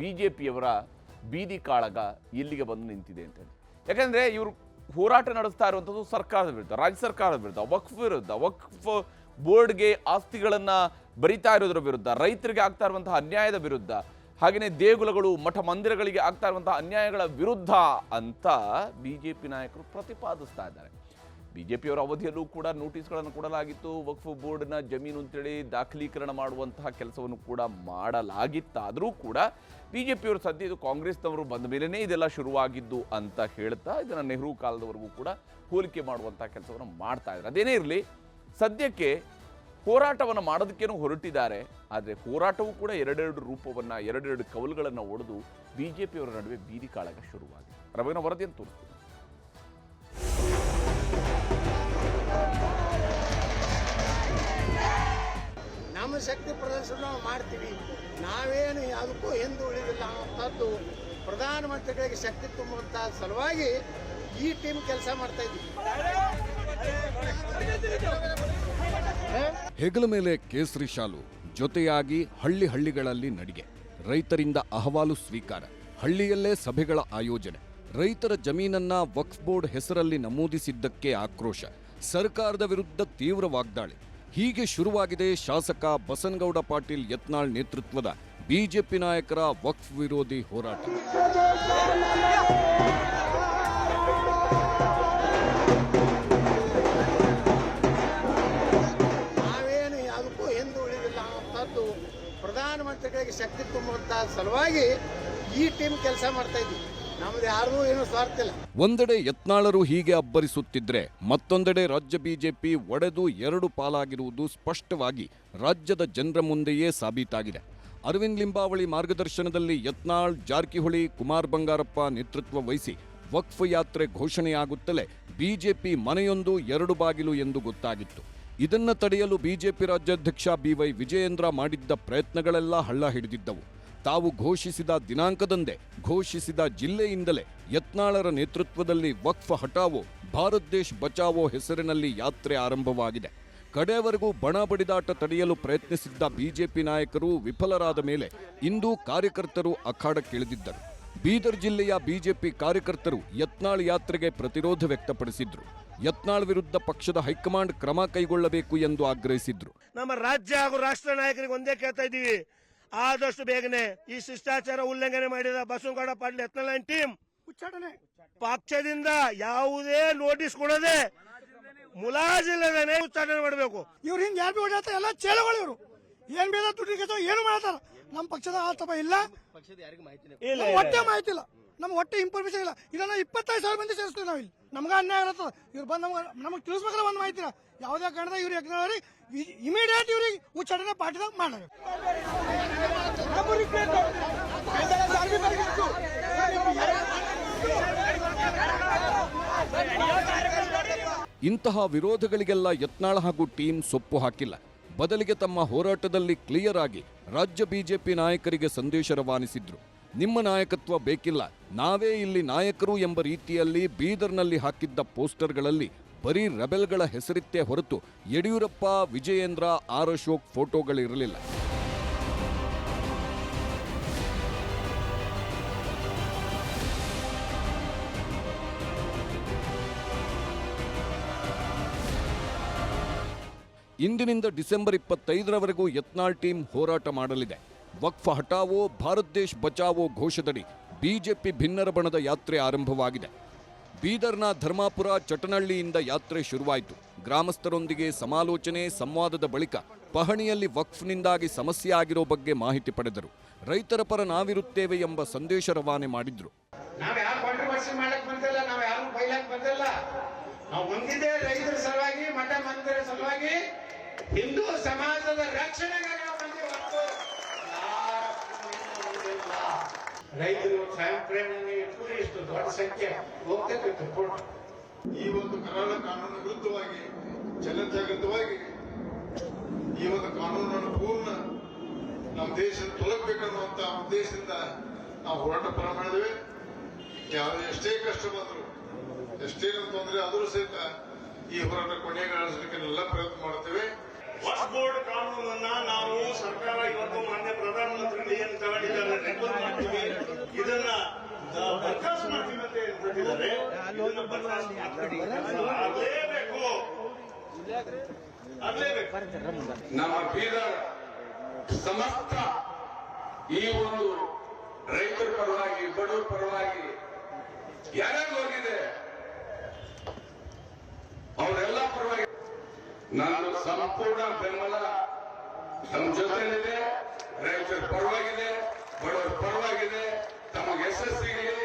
ಬಿಜೆಪಿಯವರ ಬೀದಿ ಕಾಳಗ ಇಲ್ಲಿಗೆ ಬಂದು ನಿಂತಿದೆ ಅಂತ ಹೇಳಿ. ಯಾಕಂದರೆ ಇವರು ಹೋರಾಟ ನಡೆಸ್ತಾ ಇರುವಂಥದ್ದು ಸರ್ಕಾರದ ವಿರುದ್ಧ, ರಾಜ್ಯ ಸರ್ಕಾರದ ವಿರುದ್ಧ, ವಕ್ಫ್ ಬೋರ್ಡ್ಗೆ ಆಸ್ತಿಗಳನ್ನು ಬರಿತಾ ಇರೋದ್ರ ವಿರುದ್ಧ, ರೈತರಿಗೆ ಆಗ್ತಾ ಇರುವಂತಹ ಅನ್ಯಾಯದ ವಿರುದ್ಧ, ಹಾಗೆಯೇ ದೇಗುಲಗಳು ಮಠ ಮಂದಿರಗಳಿಗೆ ಆಗ್ತಾ ಇರುವಂತಹ ಅನ್ಯಾಯಗಳ ವಿರುದ್ಧ ಅಂತ ಬಿಜೆಪಿ ನಾಯಕರು ಪ್ರತಿಪಾದಿಸ್ತಾ ಇದ್ದಾರೆ. ಬಿಜೆಪಿಯವರ ಅವಧಿಯಲ್ಲೂ ಕೂಡ ನೋಟಿಸ್ಗಳನ್ನು ಕೊಡಲಾಗಿತ್ತು. ವಕ್ಫ್ ಬೋರ್ಡ್ನ ಜಮೀನು ಅಂತೇಳಿ ದಾಖಲೀಕರಣ ಮಾಡುವಂತಹ ಕೆಲಸವನ್ನು ಕೂಡ ಮಾಡಲಾಗಿತ್ತಾದರೂ ಕೂಡ ಬಿಜೆಪಿಯವರು ಸದ್ಯ ಇದು ಕಾಂಗ್ರೆಸ್ನವರು ಬಂದ ಮೇಲೇ ಇದೆಲ್ಲ ಶುರುವಾಗಿದ್ದು ಅಂತ ಹೇಳ್ತಾ ಇದನ್ನು ನೆಹರು ಕಾಲದವರೆಗೂ ಕೂಡ ಹೋಲಿಕೆ ಮಾಡುವಂತಹ ಕೆಲಸವನ್ನು ಮಾಡ್ತಾ ಇದ್ದಾರೆ. ಅದೇನೇ ಇರಲಿ, ಸದ್ಯಕ್ಕೆ ಹೋರಾಟವನ್ನು ಮಾಡೋದಕ್ಕೇನೋ ಹೊರಟಿದ್ದಾರೆ. ಆದರೆ ಹೋರಾಟವೂ ಕೂಡ ಎರಡೆರಡು ರೂಪವನ್ನು, ಎರಡೆರಡು ಕವಲುಗಳನ್ನು ಒಡೆದು ಬಿಜೆಪಿಯವರ ನಡುವೆ ಬೀದಿ ಕಾಳಗ ಶುರುವಾಗಿದೆ. ರವಿನ ವರದಿಯನ್ನು ತೋರಿಸ್ತೀನಿ. ನಮ್ಮ ಶಕ್ತಿ ಪ್ರದರ್ಶನ ನಾವು ಮಾಡ್ತೀವಿ, ನಾವೇನು ಯಾವುದಕ್ಕೂ ಹಿಂದುಳಿದಿಲ್ಲ ಅಂತದ್ದು ಪ್ರಧಾನಮಂತ್ರಿಗಳಿಗೆ ಶಕ್ತಿ ತುಂಬುವಂಥ ಸಲುವಾಗಿ ಈ ಟೀಮ್ ಕೆಲಸ ಮಾಡ್ತಾ ಇದ್ವಿ. ಹೆಗಲ ಮೇಲೆ ಕೇಸರಿ ಶಾಲು, ಜೊತೆಯಾಗಿ ಹಳ್ಳಿಗಳಲ್ಲಿ ನಡಿಗೆ, ರೈತರಿಂದ ಅಹವಾಲು ಸ್ವೀಕಾರ, ಹಳ್ಳಿಯಲ್ಲೇ ಸಭೆಗಳ ಆಯೋಜನೆ, ರೈತರ ಜಮೀನನ್ನ ವಕ್ಫ್ ಬೋರ್ಡ್ ಹೆಸರಲ್ಲಿ ನಮೂದಿಸಿದ್ದಕ್ಕೆ ಆಕ್ರೋಶ, ಸರ್ಕಾರದ ವಿರುದ್ಧ ತೀವ್ರ ವಾಗ್ದಾಳಿ. ಹೀಗೆ ಶುರುವಾಗಿದೆ ಶಾಸಕ ಬಸನಗೌಡ ಪಾಟೀಲ್ ಯತ್ನಾಳ್ ನೇತೃತ್ವದ ಬಿಜೆಪಿ ನಾಯಕರ ವಕ್ಫ್ ವಿರೋಧಿ ಹೋರಾಟ. ನಾವೇನು ಯಾವುದಕ್ಕೂ ಹಿಂದುಳಿದಿಲ್ಲ ಅಂತದ್ದು ಪ್ರಧಾನಮಂತ್ರಿಗಳಿಗೆ ಶಕ್ತಿ ತುಂಬುವಂಥ ಸಲುವಾಗಿ ಈ ಟೀಮ್ ಕೆಲಸ ಮಾಡ್ತಾ ಇದ್ವಿ. ನಮ್ದು ಯಾರಿಗೂ ಏನು ಸ್ವಾರ್ಥ ಇಲ್ಲ. ಒಂದೆಡೆ ಯತ್ನಾಳರು ಹೀಗೆ ಅಬ್ಬರಿಸುತ್ತಿದ್ರೆ, ಮತ್ತೊಂದೆಡೆ ರಾಜ್ಯ ಬಿಜೆಪಿ ಒಡೆದು ಎರಡು ಪಾಲಾಗಿರುವುದು ಸ್ಪಷ್ಟವಾಗಿ ರಾಜ್ಯದ ಜನರ ಮುಂದೆಯೇ ಸಾಬೀತಾಗಿದೆ. ಅರವಿಂದ್ ಲಿಂಬಾವಳಿ ಮಾರ್ಗದರ್ಶನದಲ್ಲಿ ಯತ್ನಾಳ್, ಜಾರಕಿಹೊಳಿ, ಕುಮಾರ್ ಬಂಗಾರಪ್ಪ ನೇತೃತ್ವ ವಹಿಸಿ ವಕ್ಫ್ ಯಾತ್ರೆ ಘೋಷಣೆಯಾಗುತ್ತಲೇ ಬಿಜೆಪಿ ಮನೆಯೊಂದು ಎರಡು ಬಾಗಿಲು ಎಂದು ಗೊತ್ತಾಗಿತ್ತು. ಇದನ್ನ ತಡೆಯಲು ಬಿಜೆಪಿ ರಾಜ್ಯಾಧ್ಯಕ್ಷ ಬಿವೈ ವಿಜಯೇಂದ್ರ ಮಾಡಿದ್ದ ಪ್ರಯತ್ನಗಳೆಲ್ಲ ಹಳ್ಳ ಹಿಡಿದಿದ್ದವು. ತಾವು ಘೋಷಿಸಿದ ದಿನಾಂಕದಂದೇ, ಘೋಷಿಸಿದ ಜಿಲ್ಲೆಯಿಂದಲೇ ಯತ್ನಾಳರ ನೇತೃತ್ವದಲ್ಲಿ ವಕ್ಫ್ ಹಟಾವೋ, ಭಾರತ್ ದೇಶ್ ಬಚಾವೋ ಹೆಸರಿನಲ್ಲಿ ಯಾತ್ರೆ ಆರಂಭವಾಗಿದೆ. ಕಡೆಯವರೆಗೂ ಬಣ ಬಡಿದಾಟ ತಡೆಯಲು ಪ್ರಯತ್ನಿಸಿದ್ದ ಬಿಜೆಪಿ ನಾಯಕರು ವಿಫಲರಾದ ಮೇಲೆ ಇಂದು ಕಾರ್ಯಕರ್ತರು ಅಖಾಡಕ್ಕಿಳಿದಿದ್ದರು. ಬೀದರ್ ಜಿಲ್ಲೆಯ ಬಿಜೆಪಿ ಕಾರ್ಯಕರ್ತರು ಯತ್ನಾಳ್ ಯಾತ್ರೆಗೆ ಪ್ರತಿರೋಧ ವ್ಯಕ್ತಪಡಿಸಿದ್ರು. ಯತ್ನಾಳ್ ವಿರುದ್ಧ ಪಕ್ಷದ ಹೈಕಮಾಂಡ್ ಕ್ರಮ ಕೈಗೊಳ್ಳಬೇಕು ಎಂದು ಆಗ್ರಹಿಸಿದ್ರು. ನಮ್ಮ ರಾಜ್ಯ ಹಾಗೂ ರಾಷ್ಟ್ರ ನಾಯಕರಿಗೆ ಒಂದೇ ಕೇಳ್ತಾ ಇದ್ದೀವಿ, ಆದಷ್ಟು ಬೇಗನೆ ಈ ಶಿಷ್ಟಾಚಾರ ಉಲ್ಲಂಘನೆ ಮಾಡಿದ ಬಸನಗೌಡ ಪಾಟೀಲ್ ಯತ್ನಾಳ್ ಟೀಮ್ ಪಕ್ಷದಿಂದ ಯಾವುದೇ ನೋಟಿಸ್ ಕೊಡದೆ ಮುಲಾಜಿಲ್ಲದೇನೆ ಉಚ್ಚಾಟನೆ ಮಾಡಬೇಕು. ಇವ್ರು ಹಿಂಗೆ ಯಾರು ಹೊಡೆಯತ್ತ ಎಲ್ಲ ಚೇಳುಗಳು, ಇವರು ಏನ್ ಬೇಡ ದುಡ್ಡಿಗೆ ಏನು ಮಾಡ್ತಾರ. ನಮ್ಮ ಪಕ್ಷದ ಆತಪ ಇಲ್ಲ, ಒಟ್ಟೆ ಮಾಹಿತಿ ಇಲ್ಲ, ನಮ್ಗೆ ಒಟ್ಟೆ ಇನ್ಫಾರ್ಮೇಶನ್ ಇಲ್ಲ. ಇದನ್ನ 25,000 ಮಂದಿ ಸೇರಿಸ್ತೀವಿ ನಾವು. ಇಲ್ಲಿ ನಮ್ಗೆ ಅನ್ಯಾಯ ಇರತ್ತದ. ಇವ್ರು ಬಂದು ನಮಗೆ ತಿಳಿಸ್ಬೇಕಲ್ಲ ಒಂದು ಮಾಹಿತಿನ. ಯಾವುದೇ ಕಾರಣದ ಇವ್ರು ಯಜ್ಞ ಇಮಿಡಿಯೇಟ್ ಇವ್ರಿಗೆ ಉಚ್ಚಾಟನೆ ಪಾರ್ಟಿದಾಗ ಮಾಡಬೇಕು. ಇಂತಹ ವಿರೋಧಗಳಿಗೆಲ್ಲ ಯತ್ನಾಳ್ ಹಾಗೂ ಟೀಮ್ ಸೊಪ್ಪು ಹಾಕಿಲ್ಲ. ಬದಲಿಗೆ ತಮ್ಮ ಹೋರಾಟದಲ್ಲಿ ಕ್ಲಿಯರ್ ಆಗಿ ರಾಜ್ಯ ಬಿಜೆಪಿ ನಾಯಕರಿಗೆ ಸಂದೇಶ ರವಾನಿಸಿದ್ರು. ನಿಮ್ಮ ನಾಯಕತ್ವ ಬೇಕಿಲ್ಲ, ನಾವೇ ಇಲ್ಲಿ ನಾಯಕರು ಎಂಬ ರೀತಿಯಲ್ಲಿ ಬೀದರ್ನಲ್ಲಿ ಹಾಕಿದ್ದ ಪೋಸ್ಟರ್ಗಳಲ್ಲಿ ಬರೀ ರೆಬೆಲ್ಗಳ ಹೆಸರಿತ್ತೇ ಹೊರತು ಯಡಿಯೂರಪ್ಪ, ವಿಜಯೇಂದ್ರ, ಆರ್ ಅಶೋಕ್ ಫೋಟೋಗಳಿರಲಿಲ್ಲ. ಇಂದಿನಿಂದ ಡಿಸೆಂಬರ್ 25ರವರೆಗೂ ಯತ್ನಾಳ್ ಟೀಮ್ ಹೋರಾಟ ಮಾಡಲಿದೆ. ವಕ್ಫ್ ಹಟಾವೋ, ಭಾರತ್ ದೇಶ್ ಬಚಾವೋ ಘೋಷದಡಿ ಬಿಜೆಪಿ ಭಿನ್ನರ ಬಣದ ಯಾತ್ರೆ ಆರಂಭವಾಗಿದೆ. ಬೀದರ್ನ ಧರ್ಮಾಪುರ, ಚಟನಹಳ್ಳಿಯಿಂದ ಯಾತ್ರೆ ಶುರುವಾಯಿತು. ಗ್ರಾಮಸ್ಥರೊಂದಿಗೆ ಸಮಾಲೋಚನೆ, ಸಂವಾದದ ಬಳಿಕ ಪಹಣಿಯಲ್ಲಿ ವಕ್ಫ್ನಿಂದಾಗಿ ಸಮಸ್ಯೆ ಆಗಿರೋ ಬಗ್ಗೆ ಮಾಹಿತಿ ಪಡೆದರು. ರೈತರ ಪರ ನಾವಿರುತ್ತೇವೆ ಎಂಬ ಸಂದೇಶ ರವಾನೆ ಮಾಡಿದ್ರು. ರೈತರ ಸಲುವಾಗಿ, ಮಠ ಮಂದಿರ ಸಲುವಾಗಿ, ಹಿಂದೂ ಸಮಾಜದ ರಕ್ಷಣೆಗಾಗಿ ರೈತರು ಸ್ವಯಂ ಪ್ರೇರಣೆ ಇಟ್ಕೊಂಡು ಇಷ್ಟು ದೊಡ್ಡ ಸಂಖ್ಯೆ ಹೋಗ್ತೈತೆ. ಈ ಒಂದು ಕರಾಳ ಕಾನೂನು ವಿರುದ್ಧವಾಗಿ ಜನಜಾಗೃತವಾಗಿ ಈ ಒಂದು ಕಾನೂನನ್ನು ಪೂರ್ಣ ನಮ್ಮ ದೇಶ ತೊಲಗಬೇಕನ್ನುವಂತ ಉದ್ದೇಶದಿಂದ ನಾವು ಹೋರಾಟ ಪ್ರಾರಂಭ ಮಾಡಿದ್ದೇವೆ. ಎಷ್ಟೇ ಕಷ್ಟ ಬಂದ್ರು, ಎಷ್ಟೇ ತೊಂದರೆ ಆದರೂ ಸಹಿತ ಈ ಹೋರಾಟ ಕೊನೆಗಾಣಿಸಲಿಕ್ಕೆ ಎಲ್ಲ ಪ್ರಯತ್ನ ಮಾಡುತ್ತೇವೆ. ವಕ್ಫ್ ಬೋರ್ಡ್ ಕಾನೂನನ್ನ ನಾವು ಸರ್ಕಾರ ಇವತ್ತು ಮಾನ್ಯ ಪ್ರಧಾನಮಂತ್ರಿಗಳು ಏನು ತಗೊಂಡಿದ್ದಾರೆ ರೆಗ್ಯುಲರ್ ಮಾಡ್ತೀವಿ ಹೊರಟಿದ್ದಾರೆ. ನಮ್ಮ ಬೀದರ್ ಸಮಸ್ತ ಈ ಒಂದು ರೈತರ ಪರವಾಗಿ ಬಡವರ ಪರವಾಗಿ ಯಾರ್ಯಾರು ಹೋಗಿದೆ ಅವರೆಲ್ಲ ಪರವಾಗಿ ನಾನು ಸಂಪೂರ್ಣ ಬೆಂಬಲ ನಮ್ಮ ಜೊತೆಲಿದೆ. ರೈತರ ಪರವಾಗಿದೆ, ಬಡವರ ಪರವಾಗಿದೆ. ತಮಗೆ ಯಶಸ್ಸು ಸಿಗಲಿ,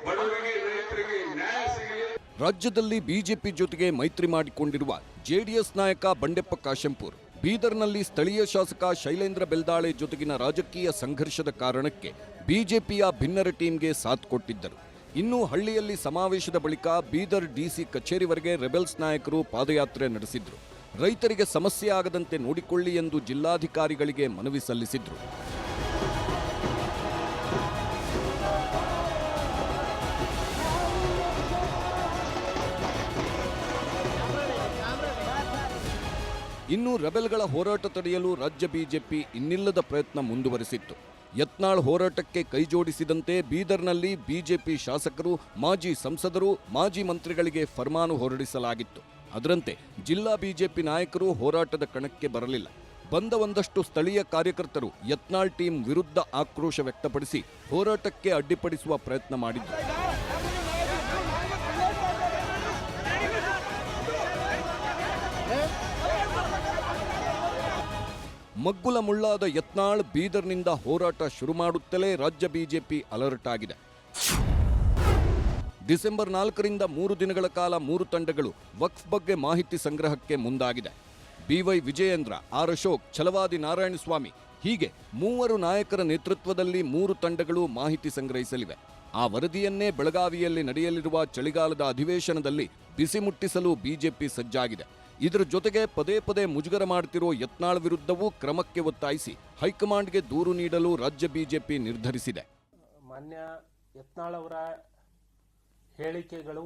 ಬಡವರಿಗೆ ರೈತರಿಗೆ ನ್ಯಾಯ ಸಿಗಲಿ. ರಾಜ್ಯದಲ್ಲಿ ಬಿಜೆಪಿ ಜೊತೆಗೆ ಮೈತ್ರಿ ಮಾಡಿಕೊಂಡಿರುವ ಜೆಡಿಎಸ್ ನಾಯಕ ಬಂಡೆಪ್ಪ ಕಾಶೆಂಪೂರ್ ಬೀದರ್ನಲ್ಲಿ ಸ್ಥಳೀಯ ಶಾಸಕ ಶೈಲೇಂದ್ರ ಬೆಲ್ದಾಳೆ ಜೊತೆಗಿನ ರಾಜಕೀಯ ಸಂಘರ್ಷದ ಕಾರಣಕ್ಕೆ ಬಿಜೆಪಿಯ ಭಿನ್ನರ ಟೀಮ್ಗೆ ಸಾಥ್ ಕೊಟ್ಟಿದ್ದರು. ಇನ್ನು ಹಳ್ಳಿಯಲ್ಲಿ ಸಮಾವೇಶದ ಬಳಿಕ ಬೀದರ್ ಡಿಸಿ ಕಚೇರಿವರೆಗೆ ರೆಬೆಲ್ಸ್ ನಾಯಕರು ಪಾದಯಾತ್ರೆ ನಡೆಸಿದ್ರು. ರೈತರಿಗೆ ಸಮಸ್ಯೆ ಆಗದಂತೆ ನೋಡಿಕೊಳ್ಳಿ ಎಂದು ಜಿಲ್ಲಾಧಿಕಾರಿಗಳಿಗೆ ಮನವಿ ಸಲ್ಲಿಸಿದ್ರು. ಇನ್ನು ರೆಬೆಲ್ಗಳ ಹೋರಾಟ ತಡೆಯಲು ರಾಜ್ಯ ಬಿಜೆಪಿ ಇನ್ನಿಲ್ಲದ ಪ್ರಯತ್ನ ಮುಂದುವರೆಸಿತ್ತು. ಯತ್ನಾಳ್ ಹೋರಾಟಕ್ಕೆ ಕೈಜೋಡಿಸಿದಂತೆ ಬೀದರ್ನಲ್ಲಿ ಬಿಜೆಪಿ ಶಾಸಕರು, ಮಾಜಿ ಸಂಸದರು, ಮಾಜಿ ಮಂತ್ರಿಗಳಿಗೆ ಫರ್ಮಾನು ಹೊರಡಿಸಲಾಗಿತ್ತು. ಅದರಂತೆ ಜಿಲ್ಲಾ ಬಿಜೆಪಿ ನಾಯಕರು ಹೋರಾಟದ ಕಣಕ್ಕೆ ಬರಲಿಲ್ಲ. ಬಂದ ಒಂದಷ್ಟು ಸ್ಥಳೀಯ ಕಾರ್ಯಕರ್ತರು ಯತ್ನಾಳ್ ಟೀಮ್ ವಿರುದ್ಧ ಆಕ್ರೋಶ ವ್ಯಕ್ತಪಡಿಸಿ ಹೋರಾಟಕ್ಕೆ ಅಡ್ಡಿಪಡಿಸುವ ಪ್ರಯತ್ನ ಮಾಡಿದ್ರು. ಮಗ್ಗುಲ ಮುಳ್ಳಾದ ಯತ್ನಾಳ್ ಬೀದರ್ನಿಂದ ಹೋರಾಟ ಶುರು ಮಾಡುತ್ತಲೇ ರಾಜ್ಯ ಬಿಜೆಪಿ ಅಲರ್ಟ್ ಆಗಿದೆ. ಡಿಸೆಂಬರ್ 4ರಿಂದ 3 ದಿನಗಳ ಕಾಲ 3 ತಂಡಗಳು ವಕ್ಫ್ ಬಗ್ಗೆ ಮಾಹಿತಿ ಸಂಗ್ರಹಕ್ಕೆ ಮುಂದಾಗಿದೆ. ಬಿವೈ ವಿಜಯೇಂದ್ರ, ಆರ್ ಅಶೋಕ್, ಛಲವಾದಿ ನಾರಾಯಣಸ್ವಾಮಿ ಹೀಗೆ 3 ನಾಯಕರ ನೇತೃತ್ವದಲ್ಲಿ 3 ತಂಡಗಳು ಮಾಹಿತಿ ಸಂಗ್ರಹಿಸಲಿವೆ. ಆ ವರದಿಯನ್ನೇ ಬೆಳಗಾವಿಯಲ್ಲಿ ನಡೆಯಲಿರುವ ಚಳಿಗಾಲದ ಅಧಿವೇಶನದಲ್ಲಿ ಬಿಸಿ ಮುಟ್ಟಿಸಲು ಬಿಜೆಪಿ ಸಜ್ಜಾಗಿದೆ. ಇದರ ಜೊತೆಗೆ ಪದೇ ಪದೇ ಮುಜುಗರ ಮಾಡುತ್ತಿರೋ ಯತ್ನಾಳ್ ವಿರುದ್ಧವೂ ಕ್ರಮಕ್ಕೆ ಒತ್ತಾಯಿಸಿ ಹೈಕಮಾಂಡ್ಗೆ ದೂರು ನೀಡಲು ರಾಜ್ಯ ಬಿಜೆಪಿ ನಿರ್ಧರಿಸಿದೆ. ಮಾನ್ಯ ಯತ್ನಾಳ್ ಅವರ ಹೇಳಿಕೆಗಳು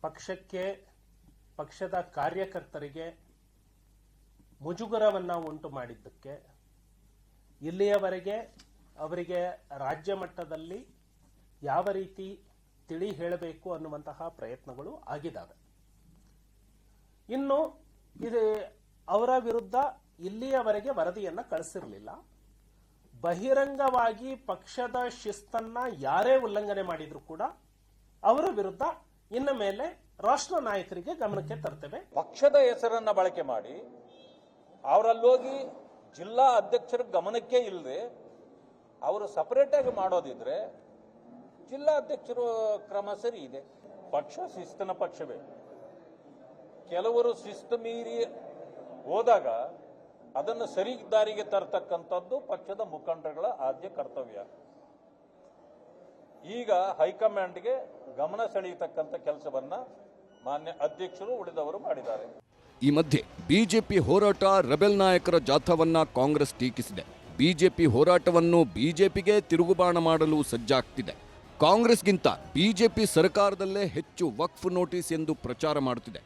ಪಕ್ಷಕ್ಕೆ, ಪಕ್ಷದ ಕಾರ್ಯಕರ್ತರಿಗೆ ಮುಜುಗರವನ್ನ ಉಂಟು ಮಾಡಿದ್ದಕ್ಕೆ ಇಲ್ಲಿಯವರೆಗೆ ಅವರಿಗೆ ರಾಜ್ಯ ಮಟ್ಟದಲ್ಲಿ ಯಾವ ರೀತಿ ತಿಳಿ ಹೇಳಬೇಕು ಅನ್ನುವಂತಹ ಪ್ರಯತ್ನಗಳು ಆಗಿದ್ದಾವೆ. ಇನ್ನು ಇದು ಅವರ ವಿರುದ್ಧ ಇಲ್ಲಿಯವರೆಗೆ ವರದಿಯನ್ನ ಕಳಿಸಿರಲಿಲ್ಲ. ಬಹಿರಂಗವಾಗಿ ಪಕ್ಷದ ಶಿಸ್ತನ್ನ ಯಾರೇ ಉಲ್ಲಂಘನೆ ಮಾಡಿದ್ರು ಕೂಡ ಅವರ ವಿರುದ್ಧ ಇನ್ನ ಮೇಲೆ ರಾಷ್ಟ್ರ ನಾಯಕರಿಗೆ ಗಮನಕ್ಕೆ ತರ್ತೇವೆ. ಪಕ್ಷದ ಹೆಸರನ್ನ ಬಳಕೆ ಮಾಡಿ ಅವರಲ್ಲೋಗಿ ಜಿಲ್ಲಾ ಅಧ್ಯಕ್ಷರ ಗಮನಕ್ಕೆ ಇಲ್ಲದೆ ಅವರು ಸಪರೇಟ್ ಆಗಿ ಮಾಡೋದಿದ್ರೆ ಜಿಲ್ಲಾ ಅಧ್ಯಕ್ಷರು ಕ್ರಮ ಸರಿ ಇದೆ. ಪಕ್ಷ ಶಿಸ್ತಿನ ಪಕ್ಷವೇ. ಕೆಲವರು ಶಿಸ್ತು ಮೀರಿ ಹೋದಾಗ ಅದನ್ನು ಸರಿ ದಾರಿಗೆ ತರತಕ್ಕಂಥದ್ದು ಪಕ್ಷದ ಮುಖಂಡರುಗಳ ಆದ್ಯ ಕರ್ತವ್ಯ. ಈಗ ಹೈಕಮಾಂಡ್ಗೆ ಗಮನ ಸೆಳೆಯತಕ್ಕಂಥ ಕೆಲಸವನ್ನ ಮಾನ್ಯ ಅಧ್ಯಕ್ಷರು ಉಳಿದವರು ಮಾಡಿದ್ದಾರೆ. ಈ ಮಧ್ಯೆ ಬಿಜೆಪಿ ಹೋರಾಟ ರೆಬೆಲ್ ನಾಯಕರ ಜಾಥಾವನ್ನ ಕಾಂಗ್ರೆಸ್ ಟೀಕಿಸಿದೆ. ಬಿಜೆಪಿ ಹೋರಾಟವನ್ನು ಬಿಜೆಪಿಗೆ ತಿರುಗುಬಾಣ ಮಾಡಲು ಸಜ್ಜಾಗ್ತಿದೆ. ಕಾಂಗ್ರೆಸ್ಗಿಂತ ಬಿಜೆಪಿ ಸರ್ಕಾರದಲ್ಲೇ ಹೆಚ್ಚು ವಕ್ಫ್ ನೋಟಿಸ್ ಎಂದು ಪ್ರಚಾರ ಮಾಡುತ್ತಿದೆ.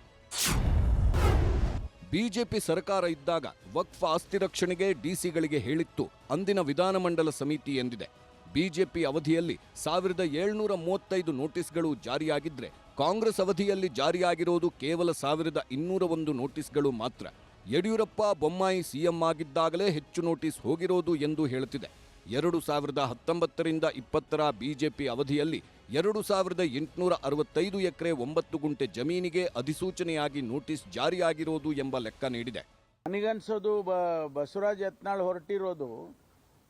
ಬಿಜೆಪಿ ಸರ್ಕಾರ ಇದ್ದಾಗ ವಕ್ಫ್ ಆಸ್ತಿ ರಕ್ಷಣೆಗೆ ಡಿಸಿಗಳಿಗೆ ಹೇಳಿತ್ತು ಅಂದಿನ ವಿಧಾನಮಂಡಲ ಸಮಿತಿ ಎಂದಿದೆ. ಬಿಜೆಪಿ ಅವಧಿಯಲ್ಲಿ 1735 ನೋಟಿಸ್ಗಳು ಜಾರಿಯಾಗಿದ್ರೆ ಕಾಂಗ್ರೆಸ್ ಅವಧಿಯಲ್ಲಿ ಜಾರಿಯಾಗಿರೋದು ಕೇವಲ 1201 ನೋಟಿಸ್ಗಳು ಮಾತ್ರ. ಯಡಿಯೂರಪ್ಪ, ಬೊಮ್ಮಾಯಿ ಸಿಎಂ ಆಗಿದ್ದಾಗಲೇ ಹೆಚ್ಚು ನೋಟಿಸ್ ಹೋಗಿರೋದು ಎಂದು ಹೇಳುತ್ತಿದೆ. 2019ರಿಂದ 20ರ ಬಿಜೆಪಿ ಅವಧಿಯಲ್ಲಿ 2865 ಎಕರೆ 9 ಗುಂಟೆ ಜಮೀನಿಗೆ ಅಧಿಸೂಚನೆಯಾಗಿ ನೋಟಿಸ್ ಜಾರಿಯಾಗಿರೋದು ಎಂಬ ಲೆಕ್ಕ ನೀಡಿದೆ. ನನಗನ್ಸೋದು ಬಸವರಾಜ್ ಯತ್ನಾಳ್ ಹೊರಟಿರೋದು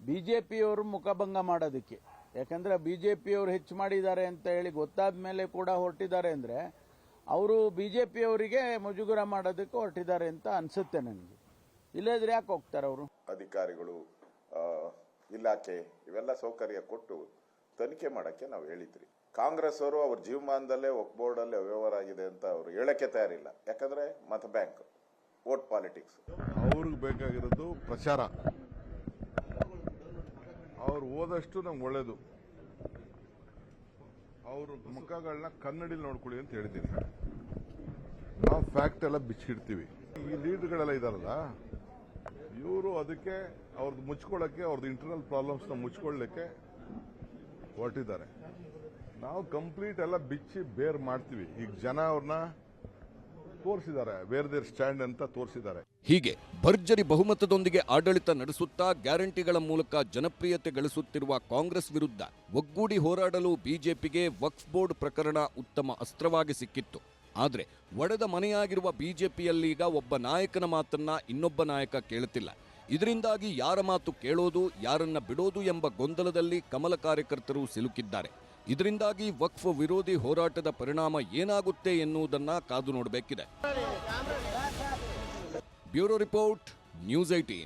ಬಿಜೆಪಿಯವರು ಮುಖಭಂಗ ಮಾಡೋದಕ್ಕೆ. ಯಾಕಂದ್ರೆ ಬಿಜೆಪಿಯವರು ಹೆಚ್ಚು ಮಾಡಿದ್ದಾರೆ ಅಂತ ಹೇಳಿ ಗೊತ್ತಾದ ಮೇಲೆ ಕೂಡ ಹೊರಟಿದ್ದಾರೆ ಅಂದ್ರೆ ಅವರು ಬಿಜೆಪಿಯವರಿಗೆ ಮುಜುಗರ ಮಾಡೋದಕ್ಕೆ ಹೊರಟಿದ್ದಾರೆ ಅಂತ ಅನ್ಸುತ್ತೆ ನನಗೆ. ಇಲ್ಲದ್ರೆ ಯಾಕೆ ಹೋಗ್ತಾರೆ ಅವರು? ಅಧಿಕಾರಿಗಳು, ಇಲಾಖೆ ಇವೆಲ್ಲ ಸೌಕರ್ಯ ಕೊಟ್ಟು ತನಿಖೆ ಮಾಡಕ್ಕೆ ನಾವು ಹೇಳಿದ್ರಿ. ಕಾಂಗ್ರೆಸ್ ಅವರು ಅವ್ರ ಜೀವಮಾನದಲ್ಲೇ ವಕ್ಫ್ ಬೋರ್ಡಲ್ಲಿ ಅವ್ಯವಹಾರ ಆಗಿದೆ ಅಂತ ಅವರು ಹೇಳಕ್ಕೆ ತಯಾರಿಲ್ಲ. ಯಾಕಂದ್ರೆ ಮತ ಬ್ಯಾಂಕ್, ವೋಟ್ ಪಾಲಿಟಿಕ್ಸ್. ಅವ್ರಿಗೆ ಬೇಕಾಗಿರೋದು ಪ್ರಚಾರ. ಅವ್ರು ಹೋದಷ್ಟು ನಮ್ಗೆ ಒಳ್ಳೇದು. ಅವ್ರ ಮುಖಗಳನ್ನ ಕನ್ನಡಿಲಿ ನೋಡ್ಕೊಳ್ಳಿ ಅಂತ ಹೇಳಿದ್ದೀನಿ. ನಾವು ಫ್ಯಾಕ್ಟ್ ಎಲ್ಲ ಬಿಚ್ಚಿಡ್ತೀವಿ. ಈ ಲೀಡರ್ಗಳೆಲ್ಲ ಇದಾರಲ್ಲ, ಇವರು ಅದಕ್ಕೆ ಅವ್ರದ್ದು ಮುಚ್ಕೊಳ್ಳಕ್ಕೆ, ಅವ್ರದ್ದು ಇಂಟರ್ನಲ್ ಪ್ರಾಬ್ಲಮ್ಸ್ನ ಮುಚ್ಕೊಳ್ಳಕ್ಕೆ ಹೊರಟಿದ್ದಾರೆ. ನಾವು ಕಂಪ್ಲೀಟ್ ಎಲ್ಲ ಬಿಚ್ಚಿ ಬೇರ್ ಮಾಡ್ತೀವಿ. ಈಗ ಜನ ಅವ್ರನ್ನ ತೋರಿಸಿದ್ದಾರೆ, ವೇರ್ ದೇರ್ ಸ್ಟ್ಯಾಂಡ್ ಅಂತ ತೋರಿಸಿದ್ದಾರೆ. ಹೀಗೆ ಭರ್ಜರಿ ಬಹುಮತದೊಂದಿಗೆ ಆಡಳಿತ ನಡೆಸುತ್ತಾ ಗ್ಯಾರಂಟಿಗಳ ಮೂಲಕ ಜನಪ್ರಿಯತೆ ಗಳಿಸುತ್ತಿರುವ ಕಾಂಗ್ರೆಸ್ ವಿರುದ್ಧ ಒಗ್ಗೂಡಿ ಹೋರಾಡಲು ಬಿಜೆಪಿಗೆ ವಕ್ಫ್ ಬೋರ್ಡ್ ಪ್ರಕರಣ ಉತ್ತಮ ಅಸ್ತ್ರವಾಗಿ ಸಿಕ್ಕಿತ್ತು. ಆದರೆ ಒಡೆದ ಮನೆಯಾಗಿರುವ ಬಿಜೆಪಿಯಲ್ಲೀಗ ಒಬ್ಬ ನಾಯಕನ ಮಾತನ್ನ ಇನ್ನೊಬ್ಬ ನಾಯಕ ಕೇಳುತ್ತಿಲ್ಲ. ಇದರಿಂದಾಗಿ ಯಾರ ಮಾತು ಕೇಳೋದು, ಯಾರನ್ನ ಬಿಡೋದು ಎಂಬ ಗೊಂದಲದಲ್ಲಿ ಕಮಲ ಕಾರ್ಯಕರ್ತರು ಸಿಲುಕಿದ್ದಾರೆ. ಇದರಿಂದಾಗಿ ವಕ್ಫ್ ವಿರೋಧಿ ಹೋರಾಟದ ಪರಿಣಾಮ ಏನಾಗುತ್ತೆ ಎನ್ನುವುದನ್ನ ಕಾದು ನೋಡಬೇಕಿದೆ. Bureau report, news 18.